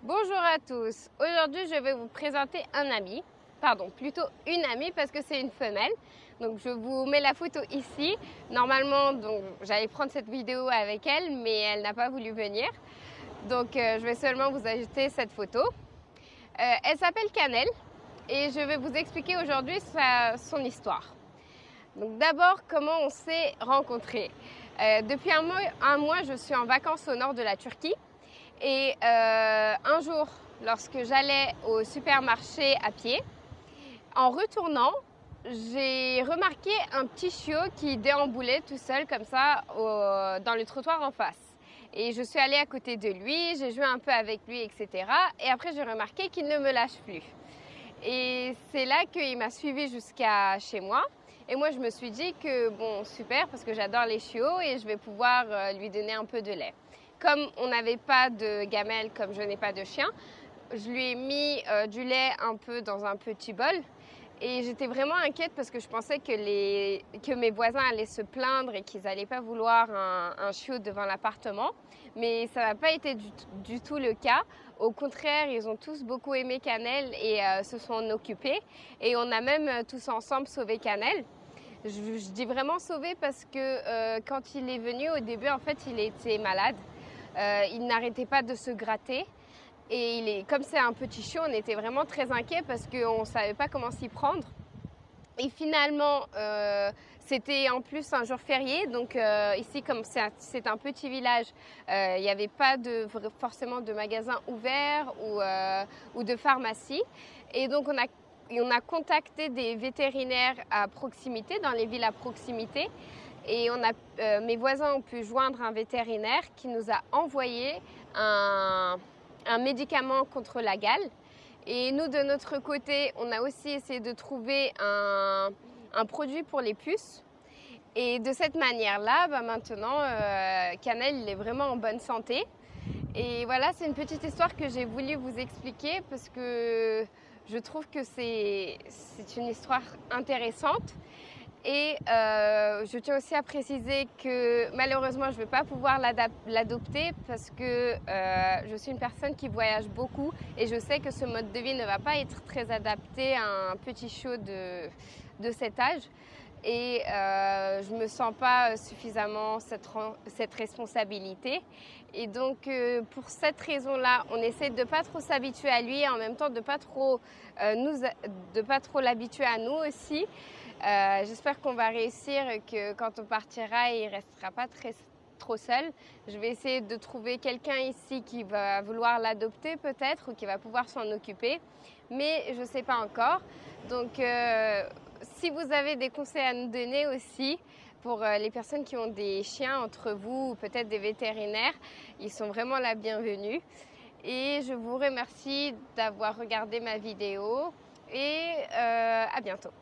Bonjour à tous, aujourd'hui je vais vous présenter un ami, pardon plutôt une amie parce que c'est une femelle. Donc je vous mets la photo ici. Normalement j'allais prendre cette vidéo avec elle mais elle n'a pas voulu venir. Donc je vais seulement vous ajouter cette photo. Elle s'appelle Cannelle et je vais vous expliquer aujourd'hui son histoire. Donc d'abord comment on s'est rencontrés. Depuis un mois je suis en vacances au nord de la Turquie. Et un jour, lorsque j'allais au supermarché à pied, en retournant, j'ai remarqué un petit chiot qui déambulait tout seul comme ça dans le trottoir en face. Et je suis allée à côté de lui, j'ai joué un peu avec lui, etc. Et après, j'ai remarqué qu'il ne me lâche plus. Et c'est là qu'il m'a suivi jusqu'à chez moi. Et moi, je me suis dit que bon, super, parce que j'adore les chiots et je vais pouvoir lui donner un peu de lait. Comme on n'avait pas de gamelle, comme je n'ai pas de chien, je lui ai mis du lait un peu dans un petit bol. Et j'étais vraiment inquiète parce que je pensais que mes voisins allaient se plaindre et qu'ils n'allaient pas vouloir un chiot devant l'appartement. Mais ça n'a pas été du tout le cas. Au contraire, ils ont tous beaucoup aimé Cannelle et se sont occupés. Et on a même tous ensemble sauvé Cannelle. Je dis vraiment sauvé parce que quand il est venu, au début, en fait, il était malade. Il n'arrêtait pas de se gratter. Et comme c'est un petit chiot, on était vraiment très inquiets parce qu'on ne savait pas comment s'y prendre. Et finalement, c'était en plus un jour férié. Donc ici, comme c'est un petit village, il n'y avait pas forcément de magasin ouvert ou de pharmacie. Et donc on a contacté des vétérinaires à proximité, dans les villes à proximité. Et mes voisins ont pu joindre un vétérinaire qui nous a envoyé un médicament contre la gale. Et nous, de notre côté, on a aussi essayé de trouver un produit pour les puces. Et de cette manière-là, maintenant, Cannelle, il est vraiment en bonne santé. Et voilà, c'est une petite histoire que j'ai voulu vous expliquer parce que je trouve que c'est une histoire intéressante. Et je tiens aussi à préciser que malheureusement, je ne vais pas pouvoir l'adopter parce que je suis une personne qui voyage beaucoup et je sais que ce mode de vie ne va pas être très adapté à un petit chiot de cet âge. Et je ne me sens pas suffisamment cette responsabilité. Et donc, pour cette raison-là, on essaie de ne pas trop s'habituer à lui et en même temps de ne pas trop l'habituer à nous aussi. J'espère qu'on va réussir et que quand on partira, il ne restera pas trop seul. Je vais essayer de trouver quelqu'un ici qui va vouloir l'adopter peut-être ou qui va pouvoir s'en occuper, mais je ne sais pas encore. Donc, si vous avez des conseils à nous donner aussi pour les personnes qui ont des chiens entre vous ou peut-être des vétérinaires, ils sont vraiment la bienvenue. Et je vous remercie d'avoir regardé ma vidéo et à bientôt.